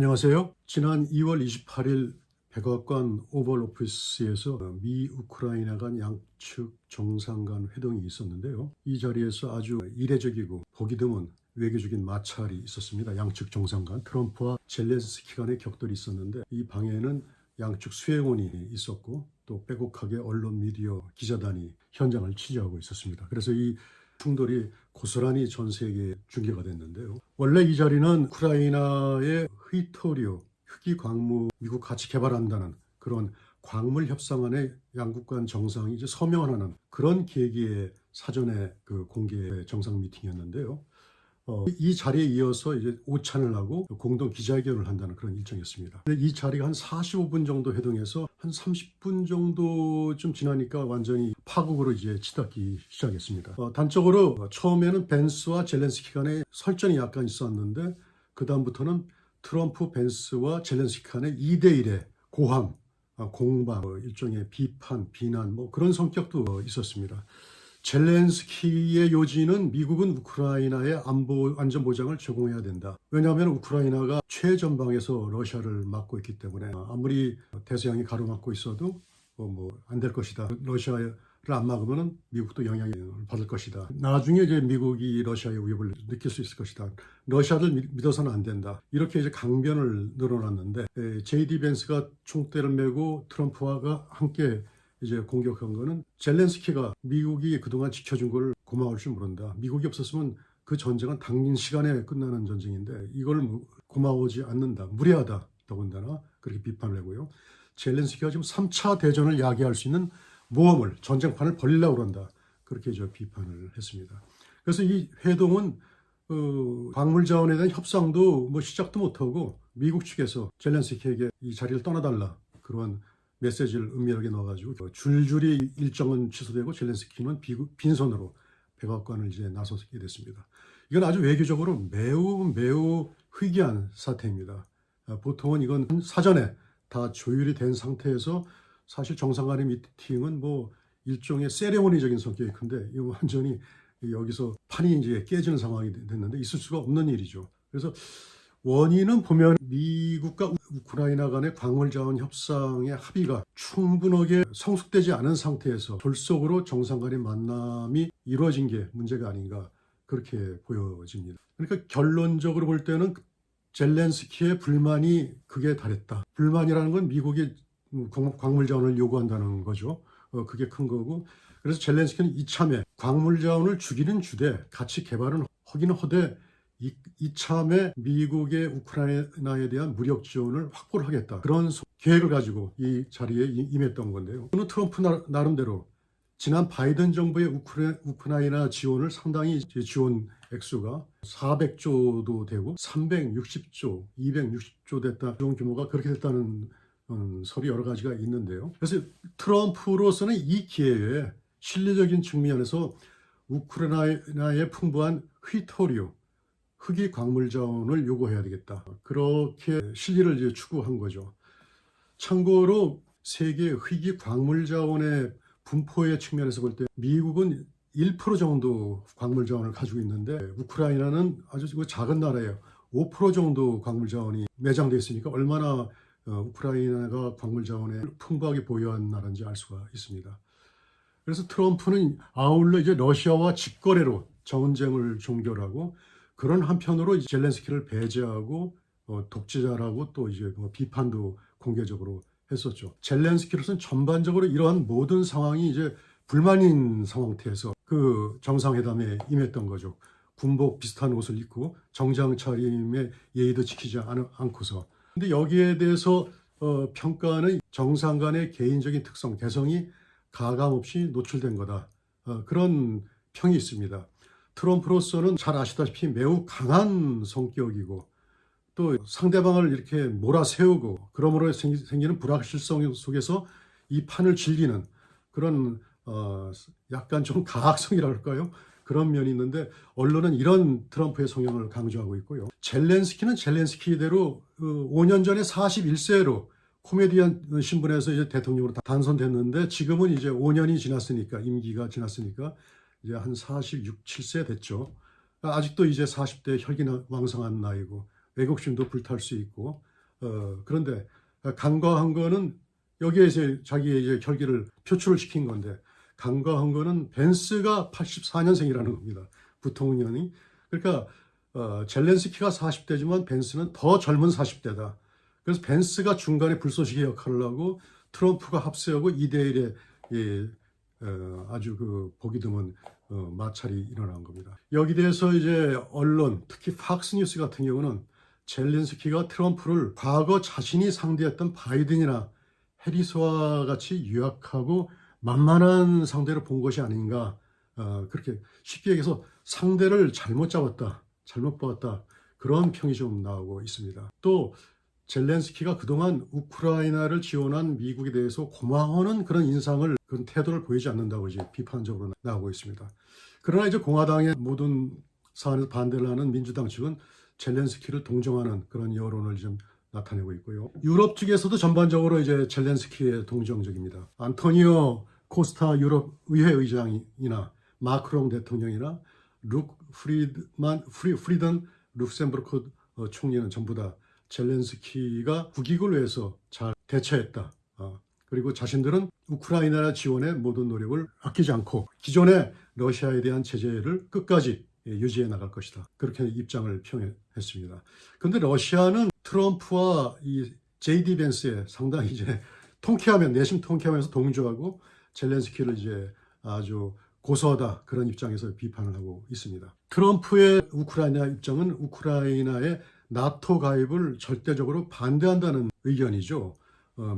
안녕하세요. 지난 2월 28일 백악관 오벌 오피스에서 미 우크라이나 간 양측 정상 간 회동이 있었는데요. 이 자리에서 아주 이례적이고 보기 드문 외교적인 마찰이 있었습니다. 양측 정상 간 트럼프와 젤렌스키 간의 격돌이 있었는데 이 방에는 양측 수행원이 있었고 또 빼곡하게 언론 미디어 기자단이 현장을 취재하고 있었습니다. 그래서 이 충돌이 고스란히 전 세계에 중계가 됐는데요. 원래 이 자리는 우크라이나의 휘토리오 흑이 광무 미국 같이 개발한다는 그런 광물 협상안에 양국 간 정상이 이제 서명을 하는 그런 계기의 사전에 그 공개 정상 미팅이었는데요. 이 자리에 이어서 이제 오찬을 하고 공동 기자회견을 한다는 그런 일정이었습니다. 근데 이 자리가 한 45분 정도 회동해서 한 30분 정도 좀 지나니까 완전히 파국으로 이제 치닫기 시작했습니다. 단적으로 처음에는 벤스와 젤렌스키 간의 설전이 약간 있었는데 그 다음부터는 트럼프 벤스와 젤렌스키 간의 2대1의 고함, 공방, 일종의 비판, 비난 그런 성격도 있었습니다. 젤렌스키의 요지는 미국은 우크라이나의 안전 보장을 제공해야 된다. 왜냐하면 우크라이나가 최전방에서 러시아를 막고 있기 때문에 아무리 대서양이 가로막고 있어도 안 될 것이다. 러시아를 안 막으면 미국도 영향을 받을 것이다. 나중에 이제 미국이 러시아의 위협을 느낄 수 있을 것이다. 러시아를 믿어서는 안 된다. 이렇게 이제 강변을 늘어났는데 JD 벤스가 총대를 메고 트럼프와 함께 이제 공격한 거는 젤렌스키가 미국이 그동안 지켜준 걸 고마울 줄 모른다. 미국이 없었으면 그 전쟁은 단시간에 끝나는 전쟁인데 이걸 고마워하지 않는다. 무례하다. 더군다나 그렇게 비판을 하고요. 젤렌스키가 지금 3차 대전을 야기할 수 있는 모험을 전쟁판을 벌이려고 그런다. 그렇게 비판을 했습니다. 그래서 이 회동은 광물 자원에 대한 협상도 시작도 못하고 미국 측에서 젤렌스키에게 이 자리를 떠나달라. 그런 메시지를 은밀하게 넣어가지고 줄줄이 일정은 취소되고 젤렌스키는 빈손으로 백악관을 이제 나서게 됐습니다. 이건 아주 외교적으로 매우 희귀한 사태입니다. 보통은 이건 사전에 다 조율이 된 상태에서 사실 정상 간의 미팅은 일종의 세레모니적인 성격이 큰데 이거 완전히 여기서 판이 이제 깨지는 상황이 됐는데 있을 수가 없는 일이죠. 그래서 원인은 보면 미국과 우크라이나 간의 광물자원 협상의 합의가 충분하게 성숙되지 않은 상태에서 졸속으로 정상 간의 만남이 이루어진 게 문제가 아닌가 그렇게 보여집니다. 그러니까 결론적으로 볼 때는 젤렌스키의 불만이 극에 달했다. 불만이라는 건 미국이 광물자원을 요구한다는 거죠. 그게 큰 거고 그래서 젤렌스키는 이참에 광물자원을 주기는 주되 같이 개발은 하기는 하되 이참에 미국의 우크라이나에 대한 무력 지원을 확보를 하겠다. 그런 계획을 가지고 이 자리에 임했던 건데요. 트럼프 나름대로 지난 바이든 정부의 우크라이나 지원을 상당히 지원 액수가 400조도 되고 360조, 260조 됐다. 지원 규모가 그렇게 됐다는 설이 여러 가지가 있는데요. 그래서 트럼프로서는 이 기회에 실리적인 측면에서 우크라이나의 풍부한 휘토리오 흑이 광물 자원을 요구해야 되겠다. 그렇게 실리를 이제 추구한 거죠. 참고로 세계 흑이 광물 자원의 분포의 측면에서 볼 때 미국은 1% 정도 광물 자원을 가지고 있는데 우크라이나는 아주 작은 나라예요. 5% 정도 광물 자원이 매장되어 있으니까 얼마나 우크라이나가 광물 자원을 풍부하게 보유한 나라인지 알 수가 있습니다. 그래서 트럼프는 아울러 이제 러시아와 직거래로 전쟁을 종결하고 그런 한편으로 젤렌스키를 배제하고 독재자라고 또 이제 비판도 공개적으로 했었죠. 젤렌스키로서는 전반적으로 이러한 모든 상황이 이제 불만인 상태에서 그 정상회담에 임했던 거죠. 군복 비슷한 옷을 입고 정장 차림의 예의도 지키지 않고서. 근데 여기에 대해서 평가는 정상 간의 개인적인 특성, 개성이 가감없이 노출된 거다. 그런 평이 있습니다. 트럼프로서는 잘 아시다시피 매우 강한 성격이고 또 상대방을 이렇게 몰아세우고 그러므로 생기는 불확실성 속에서 이 판을 즐기는 그런 약간 좀 가학성이라고 할까요? 그런 면이 있는데 언론은 이런 트럼프의 성향을 강조하고 있고요. 젤렌스키는 젤렌스키대로 5년 전에 41세로 코미디언 신분에서 이제 대통령으로 당선됐는데 지금은 이제 5년이 지났으니까 임기가 지났으니까 이제 한 46, 7세 됐죠. 아직도 이제 40대 혈기왕성한 나이고 애국심도 불탈 수 있고 그런데 간과한 거는 여기에서 자기의 이제 결기를 표출을 시킨 건데 간과한 거는 벤스가 84년생이라는 겁니다. 부통령이. 그러니까 젤렌스키가 40대지만 벤스는 더 젊은 40대다. 그래서 벤스가 중간에 불쏘시개 역할을 하고 트럼프가 합세하고 2대1의 아주 그 보기 드문 마찰이 일어난 겁니다. 여기 대해서 이제 언론, 특히 팍스뉴스 같은 경우는 젤렌스키가 트럼프를 과거 자신이 상대했던 바이든이나 해리스와 같이 유약하고 만만한 상대로 본 것이 아닌가, 그렇게 쉽게 얘기해서 상대를 잘못 잡았다, 잘못 보았다, 그런 평이 좀 나오고 있습니다. 또 젤렌스키가 그동안 우크라이나를 지원한 미국에 대해서 고마워하는 그런 인상을, 그런 태도를 보이지 않는다고 이제 비판적으로 나오고 있습니다. 그러나 이제 공화당의 모든 사안에서 반대를 하는 민주당 측은 젤렌스키를 동정하는 그런 여론을 좀 나타내고 있고요. 유럽 측에서도 전반적으로 이제 젤렌스키에 동정적입니다. 안토니오 코스타 유럽 의회 의장이나 마크롱 대통령이나 프리든 룩셈부르크 총리는 전부 다 젤렌스키가 국익을 위해서 잘 대처했다. 그리고 자신들은 우크라이나 지원의 모든 노력을 아끼지 않고 기존의 러시아에 대한 제재를 끝까지 유지해 나갈 것이다. 그렇게 입장을 표명했습니다. 그런데 러시아는 트럼프와 이 JD 벤스에 상당히 이제 내심 통쾌하면서 동조하고 젤렌스키를 이제 아주 고소하다, 그런 입장에서 비판을 하고 있습니다. 트럼프의 우크라이나 입장은 우크라이나의 나토 가입을 절대적으로 반대한다는 의견이죠.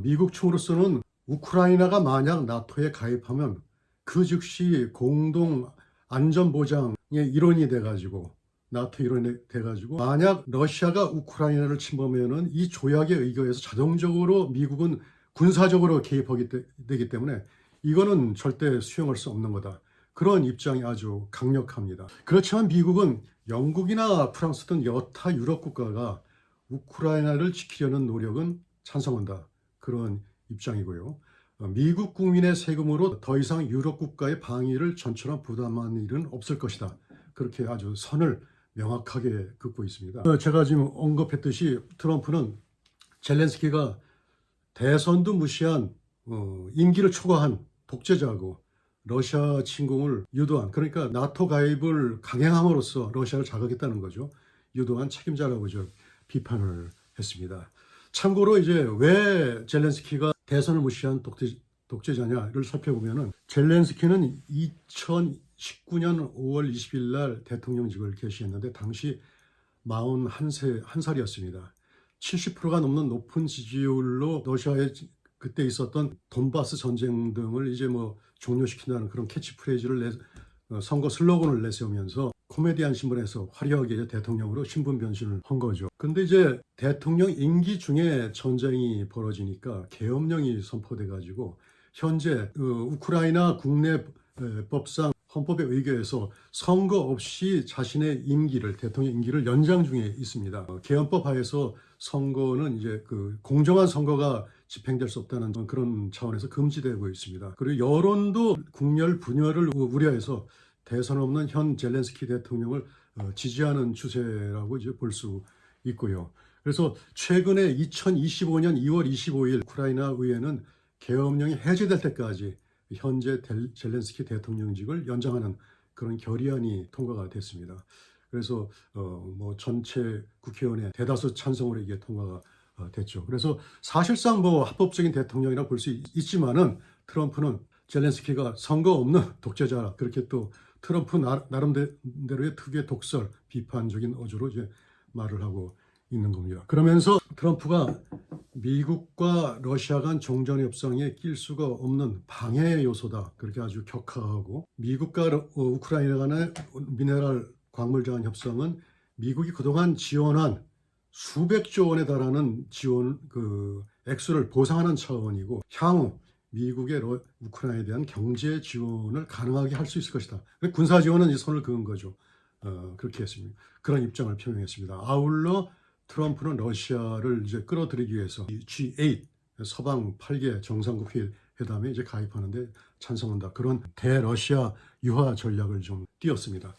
미국 측으로서는 우크라이나가 만약 나토에 가입하면 그 즉시 공동 안전보장의 일원이 돼가지고, 나토 일원이 돼가지고, 만약 러시아가 우크라이나를 침범하면 이 조약에 의거해서 자동적으로 미국은 군사적으로 개입하게 되기 때문에 이거는 절대 수용할 수 없는 거다. 그런 입장이 아주 강력합니다. 그렇지만 미국은 영국이나 프랑스 등 여타 유럽 국가가 우크라이나를 지키려는 노력은 찬성한다, 그런 입장이고요. 미국 국민의 세금으로 더 이상 유럽 국가의 방위를 전처럼 부담하는 일은 없을 것이다, 그렇게 아주 선을 명확하게 긋고 있습니다. 제가 지금 언급했듯이 트럼프는 젤렌스키가 대선도 무시한 임기를 초과한 독재자고 러시아 침공을 유도한, 그러니까 나토 가입을 강행함으로써 러시아를 자극했다는 거죠. 유도한 책임자라고 비판을 했습니다. 참고로 이제 왜 젤렌스키가 대선을 무시한 독재자냐를 살펴보면은 젤렌스키는 2019년 5월 20일 날 대통령직을 개시했는데 당시 41살이었습니다. 70%가 넘는 높은 지지율로 러시아에 그때 있었던 돈바스 전쟁 등을 이제 종료시킨다는 그런 캐치프레이즈를 선거 슬로건을 내세우면서 코미디안 신문에서 화려하게 이제 대통령으로 신분 변신을 한 거죠. 근데 이제 대통령 임기 중에 전쟁이 벌어지니까 계엄령이 선포돼 가지고 현재 우크라이나 국내법상 헌법에 의거해서 선거 없이 자신의 임기를, 대통령 임기를 연장 중에 있습니다. 계엄법 하에서 선거는 이제 공정한 선거가 집행될 수 없다는 그런 차원에서 금지되고 있습니다. 그리고 여론도 국열 분열을 우려해서 대선 없는 현 젤렌스키 대통령을 지지하는 추세라고 이제 볼 수 있고요. 그래서 최근에 2025년 2월 25일 우크라이나 의회는 계엄령이 해제될 때까지 현재 젤렌스키 대통령직을 연장하는 그런 결의안이 통과가 됐습니다. 그래서 전체 국회의원의 대다수 찬성으로 이게 통과가 됐죠. 그래서 사실상 합법적인 대통령이라 볼 수 있지만은 트럼프는 젤렌스키가 선거 없는 독재자, 그렇게 또 트럼프 나름대로의 특유의 독설, 비판적인 어조로 이제 말을 하고 있는 겁니다. 그러면서 트럼프가 미국과 러시아 간 정전 협상에 낄 수가 없는 방해 요소다, 그렇게 아주 격하하고, 미국과 우크라이나 간의 미네랄 광물자원 협상은 미국이 그동안 지원한 수백조 원에 달하는 지원 액수를 보상하는 차원이고, 향후 미국의 우크라이나에 대한 경제 지원을 가능하게 할 수 있을 것이다. 군사 지원은 이제 선을 그은 거죠. 그렇게 했습니다. 그런 입장을 표명했습니다. 아울러 트럼프는 러시아를 이제 끌어들이기 위해서 G8 서방 8개 정상국 회담에 이제 가입하는데 찬성한다, 그런 대러시아 유화 전략을 좀 띄웠습니다.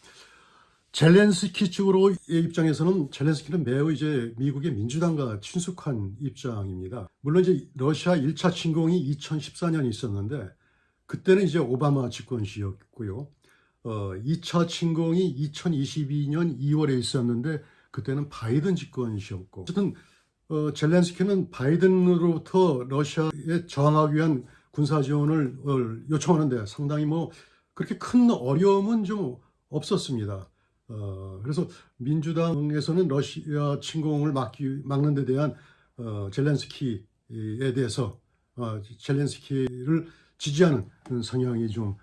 젤렌스키 측으로의 입장에서는 젤렌스키는 매우 이제 미국의 민주당과 친숙한 입장입니다. 물론 이제 러시아 1차 침공이 2014년에 있었는데 그때는 이제 오바마 집권 시였고요. 2차 침공이 2022년 2월에 있었는데 그때는 바이든 집권 시였고 어쨌든 젤렌스키는 바이든으로부터 러시아에 저항하기 위한 군사 지원을 요청하는데 상당히 뭐 그렇게 큰 어려움은 좀 없었습니다. 그래서 민주당에서는 러시아 침공을 막는 데 대한 젤렌스키에 대해서 젤렌스키를 지지하는 성향이 좀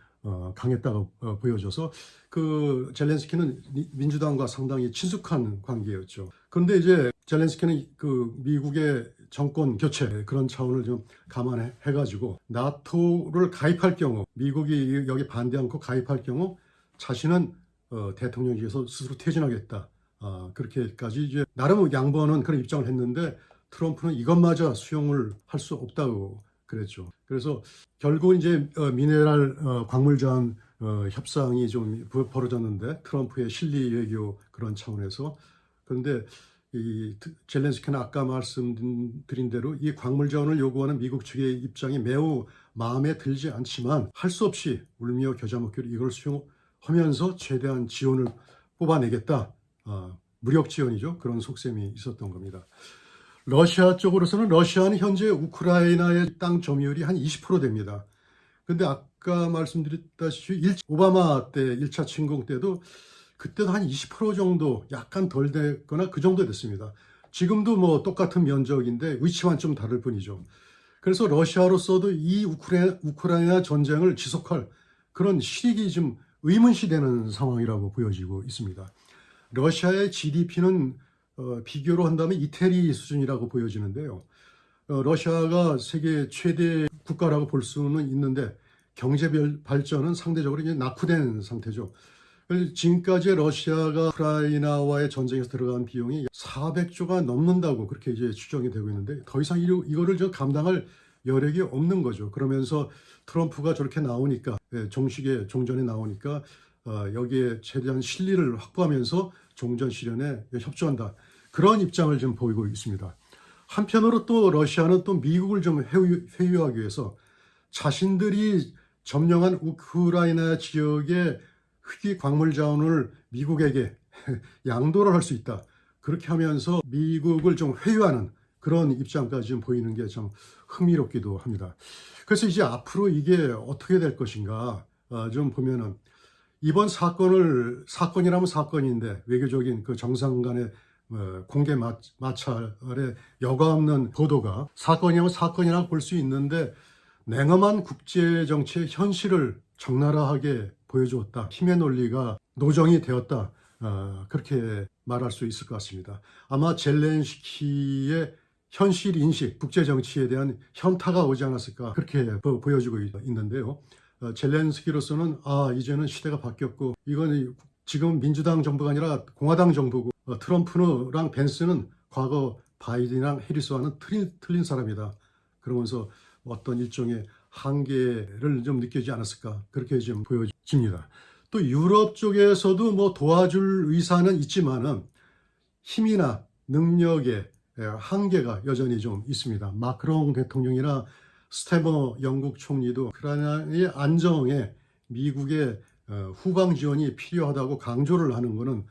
강했다고 보여져서 그 젤렌스키는 민주당과 상당히 친숙한 관계였죠. 그런데 이제 젤렌스키는 그 미국의 정권 교체 그런 차원을 좀 감안해 가지고 나토를 가입할 경우 미국이 여기 반대 않고 가입할 경우 자신은 대통령직에서 스스로 퇴진하겠다. 그렇게까지 이제 나름 양보하는 그런 입장을 했는데 트럼프는 이것마저 수용을 할 수 없다고 그랬죠. 그래서 결국은 이제 미네랄 광물전 협상이 좀 벌어졌는데 트럼프의 실리 외교 그런 차원에서 그런데 이 젤렌스키는 아까 말씀드린 대로 이 광물 자원을 요구하는 미국 측의 입장이 매우 마음에 들지 않지만 할 수 없이 울며 겨자 먹기로 이걸 수용하면서 최대한 지원을 뽑아내겠다. 무력 지원이죠. 그런 속셈이 있었던 겁니다. 러시아 쪽으로서는 러시아는 현재 우크라이나의 땅 점유율이 한 20% 됩니다. 근데 아까 말씀드렸다시피 오바마 때 1차 침공 때도 그때도 한 20% 정도 약간 덜 됐거나 그 정도 됐습니다. 지금도 뭐 똑같은 면적인데 위치만 좀 다를 뿐이죠. 그래서 러시아로서도 이 우크라이나 전쟁을 지속할 그런 실익이 좀 의문시되는 상황이라고 보여지고 있습니다. 러시아의 GDP는 비교로 한다면 이태리 수준이라고 보여지는데요. 러시아가 세계 최대 국가라고 볼 수는 있는데 경제 발전은 상대적으로 이제 낙후된 상태죠. 지금까지 러시아가 우크라이나와의 전쟁에서 들어간 비용이 400조가 넘는다고 그렇게 이제 추정이 되고 있는데 더 이상 이거를 좀 감당할 여력이 없는 거죠. 그러면서 트럼프가 저렇게 나오니까 종전에 나오니까 여기에 최대한 실리를 확보하면서 종전 실현에 협조한다. 그런 입장을 좀 보이고 있습니다. 한편으로 또 러시아는 또 미국을 좀 회유하기 위해서 자신들이 점령한 우크라이나 지역의 흑이 광물 자원을 미국에게 양도를 할 수 있다. 그렇게 하면서 미국을 좀 회유하는 그런 입장까지 좀 보이는 게 참 흥미롭기도 합니다. 그래서 이제 앞으로 이게 어떻게 될 것인가 좀 보면은 이번 사건이라면 사건인데 외교적인 그 정상 간의 공개 마찰의 여과 없는 보도가 사건이라면 사건이라고 볼 수 있는데 냉엄한 국제정치의 현실을 적나라하게 보여주었다. 힘의 논리가 노정이 되었다. 그렇게 말할 수 있을 것 같습니다. 아마 젤렌스키의 현실 인식, 국제정치에 대한 현타가 오지 않았을까 그렇게 보여지고 있는데요. 젤렌스키로서는 이제는 시대가 바뀌었고 이건 지금 민주당 정부가 아니라 공화당 정부고 트럼프랑 벤스는 과거 바이든이랑 해리스와는 틀린 사람이다. 그러면서 어떤 일종의 한계를 좀 느끼지 않았을까 그렇게 좀 보여집니다. 또 유럽 쪽에서도 뭐 도와줄 의사는 있지만은 힘이나 능력의 한계가 여전히 좀 있습니다. 마크롱 대통령이나 스테머 영국 총리도 우크라이나의 안정에 미국의 후방 지원이 필요하다고 강조를 하는 것은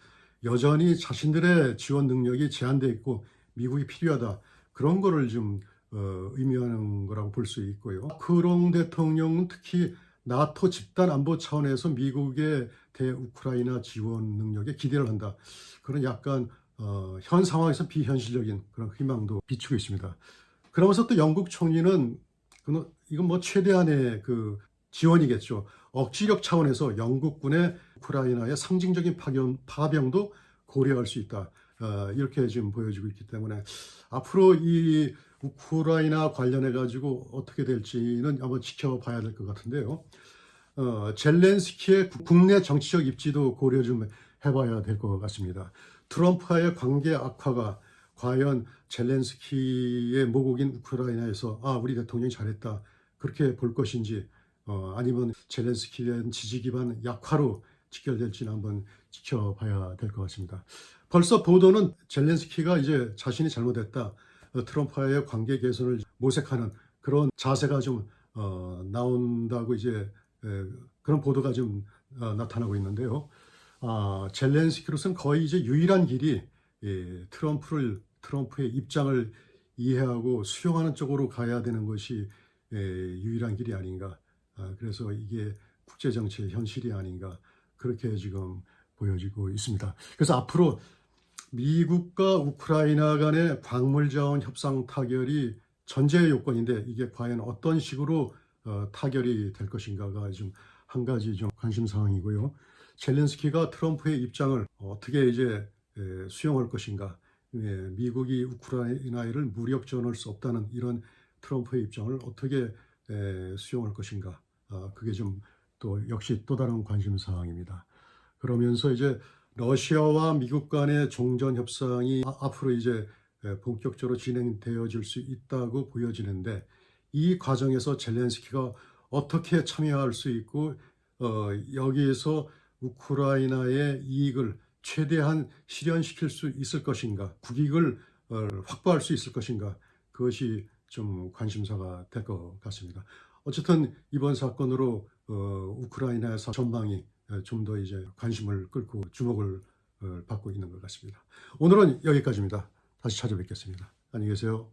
여전히 자신들의 지원 능력이 제한되어 있고 미국이 필요하다. 그런 거를 좀 의미하는 거라고 볼 수 있고요. 마크롱 대통령은 특히 나토 집단 안보 차원에서 미국의 대우크라이나 지원 능력에 기대를 한다. 그런 약간 현 상황에서 비현실적인 그런 희망도 비추고 있습니다. 그러면서 또 영국 총리는 이건 뭐 최대한의 그 지원이겠죠. 억지력 차원에서 영국군의 우크라이나의 상징적인 파병도 고려할 수 있다. 이렇게 지금 보여지고 있기 때문에 앞으로 이 우크라이나 관련해 가지고 어떻게 될지는 한번 지켜봐야 될 것 같은데요. 젤렌스키의 국내 정치적 입지도 고려 좀 해봐야 될 것 같습니다. 트럼프와의 관계 악화가 과연 젤렌스키의 모국인 우크라이나에서 우리 대통령이 잘했다 그렇게 볼 것인지 아니면 젤렌스키에 대한 지지 기반 약화로 직결될지는 한번 지켜봐야 될 것 같습니다. 벌써 보도는 젤렌스키가 이제 자신이 잘못했다, 트럼프와의 관계 개선을 모색하는 그런 자세가 좀 나온다고 이제 그런 보도가 좀 나타나고 있는데요. 젤렌스키로서는 거의 이제 유일한 길이 트럼프의 입장을 이해하고 수용하는 쪽으로 가야 되는 것이 유일한 길이 아닌가. 그래서 이게 국제정치의 현실이 아닌가. 그렇게 지금 보여지고 있습니다. 그래서 앞으로 미국과 우크라이나 간의 광물자원 협상 타결이 전제 요건인데 이게 과연 어떤 식으로 타결이 될 것인가가 좀 한 가지 좀 관심 사항이고요. 젤렌스키가 트럼프의 입장을 어떻게 이제 수용할 것인가, 미국이 우크라이나를 무력 지원할 수 없다는 이런 트럼프의 입장을 어떻게 수용할 것인가, 그게 좀 또 역시 또 다른 관심 사항입니다. 그러면서 이제 러시아와 미국 간의 종전 협상이 앞으로 이제 본격적으로 진행되어질 수 있다고 보여지는데 이 과정에서 젤렌스키가 어떻게 참여할 수 있고 여기에서 우크라이나의 이익을 최대한 실현시킬 수 있을 것인가, 국익을 확보할 수 있을 것인가, 그것이 좀 관심사가 될 것 같습니다. 어쨌든 이번 사건으로 우크라이나의 전망이 좀 더 이제 관심을 끌고 주목을 받고 있는 것 같습니다. 오늘은 여기까지입니다. 다시 찾아뵙겠습니다. 안녕히 계세요.